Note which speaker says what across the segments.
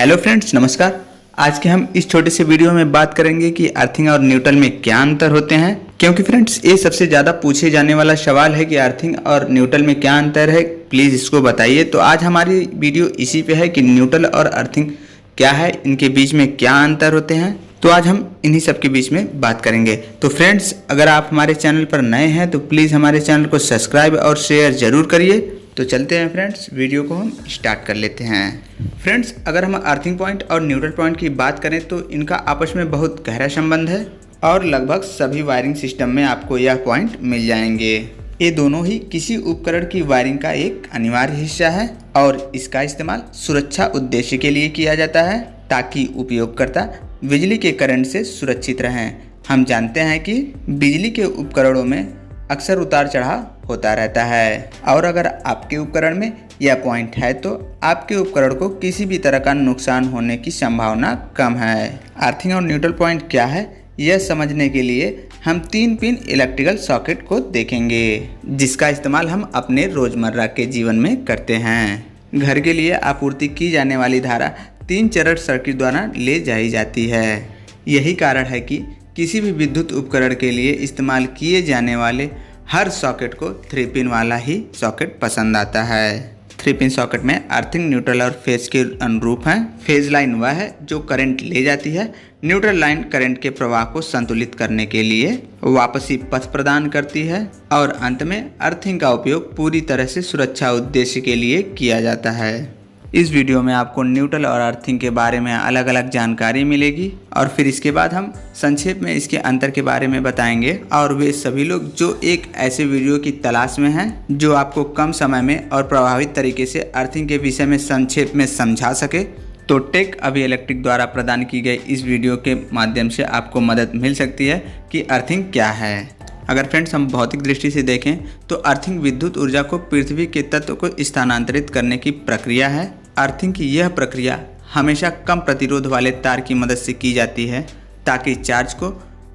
Speaker 1: Hello friends, नमस्कार। आज के हम इस छोटे से वीडियो में बात करेंगे कि अर्थिंग और न्यूट्रल में क्या अंतर होते हैं, क्योंकि फ्रेंड्स ये सबसे ज़्यादा पूछे जाने वाला सवाल है कि अर्थिंग और न्यूट्रल में क्या अंतर है, प्लीज़ इसको बताइए। तो आज हमारी वीडियो इसी पे है कि न्यूट्रल और अर्थिंग क्या है, इनके बीच में क्या अंतर होते हैं। तो आज हम इन्हीं सब के बीच में बात करेंगे। तो फ्रेंड्स, अगर आप हमारे चैनल पर नए हैं तो प्लीज़ हमारे चैनल को सब्सक्राइब और शेयर ज़रूर करिए। तो चलते हैं फ्रेंड्स, वीडियो को हम स्टार्ट कर लेते हैं। फ्रेंड्स, अगर हम अर्थिंग पॉइंट और न्यूट्रल पॉइंट की बात करें तो इनका आपस में बहुत गहरा संबंध है और लगभग सभी वायरिंग सिस्टम में आपको यह पॉइंट मिल जाएंगे। ये दोनों ही किसी उपकरण की वायरिंग का एक अनिवार्य हिस्सा है और इसका इस्तेमाल सुरक्षा उद्देश्य के लिए किया जाता है ताकि उपयोगकर्ता बिजली के करंट से सुरक्षित रहें। हम जानते हैं कि बिजली के उपकरणों में अक्सर उतार चढ़ाव होता रहता है और अगर आपके उपकरण में यह पॉइंट है तो आपके उपकरण को किसी भी तरह का नुकसान होने की संभावना कम है। अर्थिंग और न्यूट्रल पॉइंट क्या है, यह समझने के लिए हम 3 पिन इलेक्ट्रिकल सॉकेट को देखेंगे जिसका इस्तेमाल हम अपने रोजमर्रा के जीवन में करते हैं। घर के लिए आपूर्ति की जाने वाली धारा 3 चरण सर्किट द्वारा ले जाई जाती है। यही कारण है कि किसी भी विद्युत उपकरण के लिए इस्तेमाल किए जाने वाले हर सॉकेट को 3 पिन वाला ही सॉकेट पसंद आता है। 3 पिन सॉकेट में अर्थिंग, न्यूट्रल और फेज के अनुरूप हैं। फेज लाइन वह है जो करंट ले जाती है। न्यूट्रल लाइन करंट के प्रवाह को संतुलित करने के लिए वापसी पथ प्रदान करती है और अंत में अर्थिंग का उपयोग पूरी तरह से सुरक्षा उद्देश्य के लिए किया जाता है। इस वीडियो में आपको न्यूट्रल और अर्थिंग के बारे में अलग अलग जानकारी मिलेगी और फिर इसके बाद हम संक्षेप में इसके अंतर के बारे में बताएंगे। और वे सभी लोग जो एक ऐसे वीडियो की तलाश में हैं जो आपको कम समय में और प्रभावित तरीके से अर्थिंग के विषय में संक्षेप में समझा सके, तो टेक अभी इलेक्ट्रिक द्वारा प्रदान की गई इस वीडियो के माध्यम से आपको मदद मिल सकती है कि अर्थिंग क्या है। अगर फ्रेंड्स हम भौतिक दृष्टि से देखें तो अर्थिंग विद्युत ऊर्जा को पृथ्वी के तत्व को स्थानांतरित करने की प्रक्रिया है। अर्थिंग की यह प्रक्रिया हमेशा कम प्रतिरोध वाले तार की मदद से की जाती है ताकि चार्ज को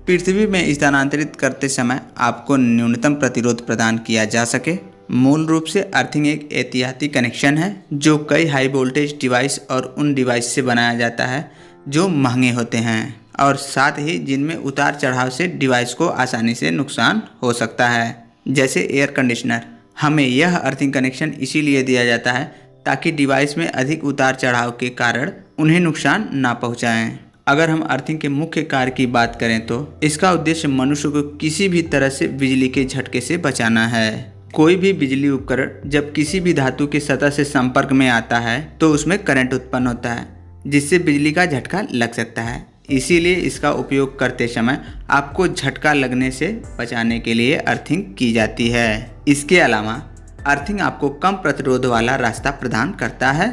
Speaker 1: पृथ्वी में स्थानांतरित करते समय आपको न्यूनतम प्रतिरोध प्रदान किया जा सके। मूल रूप से अर्थिंग एक एहतियाती कनेक्शन है जो कई हाई वोल्टेज डिवाइस और उन डिवाइस से बनाया जाता है जो महंगे होते हैं और साथ ही जिनमें उतार चढ़ाव से डिवाइस को आसानी से नुकसान हो सकता है। जैसे एयर कंडीशनर, हमें यह अर्थिंग कनेक्शन इसीलिए दिया जाता है ताकि डिवाइस में अधिक उतार चढ़ाव के कारण उन्हें नुकसान ना पहुंचाएं। अगर हम अर्थिंग के मुख्य कार्य की बात करें तो इसका उद्देश्य मनुष्य को किसी भी तरह से बिजली के झटके से बचाना है। कोई भी बिजली उपकरण जब किसी भी धातु की सतह से संपर्क में आता है तो उसमें करंट उत्पन्न होता है जिससे बिजली का झटका लग सकता है। इसीलिए इसका उपयोग करते समय आपको झटका लगने से बचाने के लिए अर्थिंग की जाती है। इसके अलावा अर्थिंग आपको कम प्रतिरोध वाला रास्ता प्रदान करता है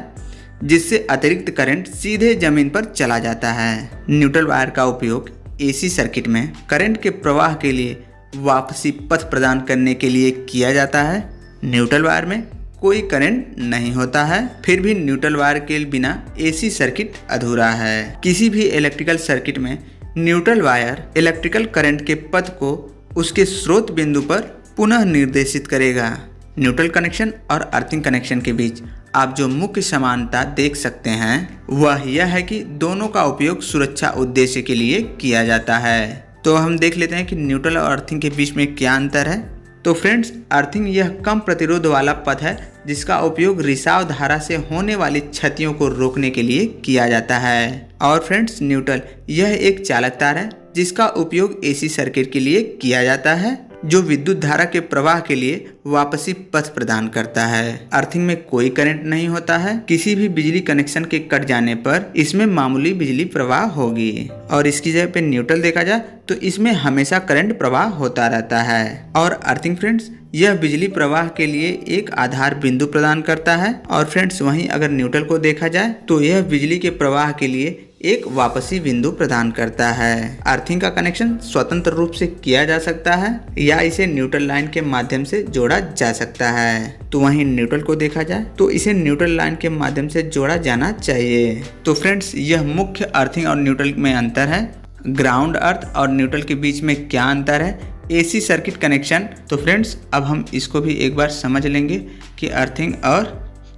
Speaker 1: जिससे अतिरिक्त करंट सीधे जमीन पर चला जाता है। न्यूट्रल वायर का उपयोग एसी सर्किट में करंट के प्रवाह के लिए वापसी पथ प्रदान करने के लिए किया जाता है। न्यूट्रल वायर में कोई करंट नहीं होता है, फिर भी न्यूट्रल वायर के बिना एसी सर्किट अधूरा है। किसी भी इलेक्ट्रिकल सर्किट में न्यूट्रल वायर इलेक्ट्रिकल करंट के पथ को उसके स्रोत बिंदु पर पुनः निर्देशित करेगा। न्यूट्रल कनेक्शन और अर्थिंग कनेक्शन के बीच आप जो मुख्य समानता देख सकते हैं वह यह है कि दोनों का उपयोग सुरक्षा उद्देश्य के लिए किया जाता है। तो हम देख लेते हैं कि न्यूट्रल और अर्थिंग के बीच में क्या अंतर है। तो फ्रेंड्स, अर्थिंग यह कम प्रतिरोध वाला पथ है जिसका उपयोग रिसाव धारा से होने वाली क्षतियों को रोकने के लिए किया जाता है। और फ्रेंड्स, न्यूट्रल यह एक चालक तार है जिसका उपयोग एसी सर्किट के लिए किया जाता है जो विद्युत धारा के प्रवाह के लिए वापसी पथ प्रदान करता है। अर्थिंग में कोई करंट नहीं होता है। किसी भी बिजली कनेक्शन के कट जाने पर इसमें मामूली बिजली प्रवाह होगी और इसकी जगह पे न्यूट्रल देखा जाए तो इसमें हमेशा करंट प्रवाह होता रहता है। और अर्थिंग फ्रेंड्स, यह बिजली प्रवाह के लिए एक आधार बिंदु प्रदान करता है और फ्रेंड्स वहीं अगर न्यूट्रल को देखा जाए तो यह बिजली के प्रवाह के लिए एक वापसी बिंदु प्रदान करता है। अर्थिंग का कनेक्शन स्वतंत्र रूप से किया जा सकता है या इसे न्यूट्रल लाइन के माध्यम से जोड़ा जा सकता है। तो वहीं न्यूट्रल को देखा जाए तो इसे न्यूट्रल लाइन के माध्यम से जोड़ा जाना चाहिए। तो फ्रेंड्स, यह मुख्य अर्थिंग और न्यूट्रल में अंतर है। ग्राउंड अर्थ और न्यूट्रल के बीच में क्या अंतर है, एसी सर्किट कनेक्शन। तो फ्रेंड्स, अब हम इसको भी एक बार समझ लेंगे कि अर्थिंग और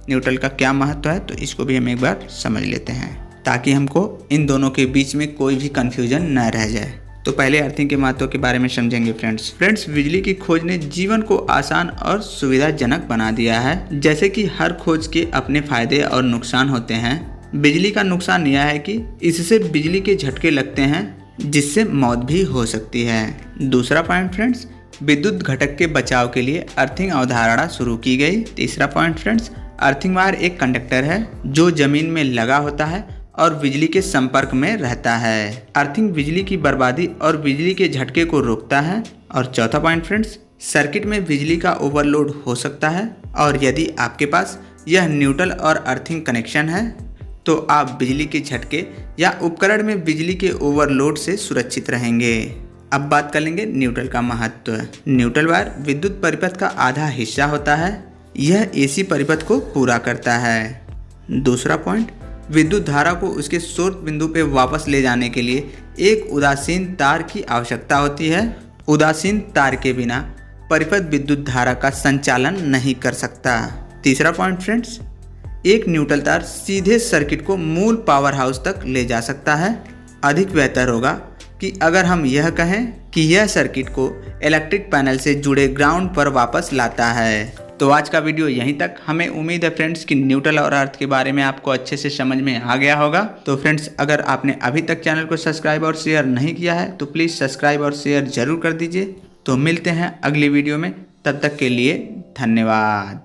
Speaker 1: न्यूट्रल का क्या महत्व है, तो इसको भी हम एक बार समझ लेते हैं। ताकि हमको इन दोनों के बीच में कोई भी कंफ्यूजन न रह जाए। तो पहले अर्थिंग के महत्व के बारे में समझेंगे फ्रेंड्स बिजली की खोज ने जीवन को आसान और सुविधाजनक बना दिया है। जैसे कि हर खोज के अपने फायदे और नुकसान होते हैं। बिजली का नुकसान यह है कि इससे बिजली के झटके लगते हैं जिससे मौत भी हो सकती है। दूसरा पॉइंट फ्रेंड्स, विद्युत घटक के बचाव के लिए अर्थिंग अवधारणा शुरू की गई। तीसरा पॉइंट फ्रेंड्स, अर्थिंग वायर एक कंडक्टर है जो जमीन में लगा होता है और बिजली के संपर्क में रहता है। अर्थिंग बिजली की बर्बादी और बिजली के झटके को रोकता है। और चौथा पॉइंट फ्रेंड्स, सर्किट में बिजली का ओवरलोड हो सकता है और यदि आपके पास यह न्यूट्रल और अर्थिंग कनेक्शन है तो आप बिजली के झटके या उपकरण में बिजली के ओवरलोड से सुरक्षित रहेंगे। अब बात कर लेंगे न्यूट्रल का महत्व। न्यूट्रल वायर विद्युत परिपथ का आधा हिस्सा होता है। यह एसी परिपथ को पूरा करता है। दूसरा पॉइंट, विद्युत धारा को उसके स्रोत बिंदु पे वापस ले जाने के लिए एक उदासीन तार की आवश्यकता होती है। उदासीन तार के बिना परिपथ विद्युत धारा का संचालन नहीं कर सकता। तीसरा पॉइंट फ्रेंड्स, एक न्यूट्रल तार सीधे सर्किट को मूल पावर हाउस तक ले जा सकता है। अधिक बेहतर होगा कि अगर हम यह कहें कि यह सर्किट को इलेक्ट्रिक पैनल से जुड़े ग्राउंड पर वापस लाता है। तो आज का वीडियो यहीं तक। हमें उम्मीद है फ्रेंड्स कि न्यूट्रल और अर्थ के बारे में आपको अच्छे से समझ में आ गया होगा। तो फ्रेंड्स, अगर आपने अभी तक चैनल को सब्सक्राइब और शेयर नहीं किया है तो प्लीज़ सब्सक्राइब और शेयर जरूर कर दीजिए। तो मिलते हैं अगली वीडियो में, तब तक के लिए धन्यवाद।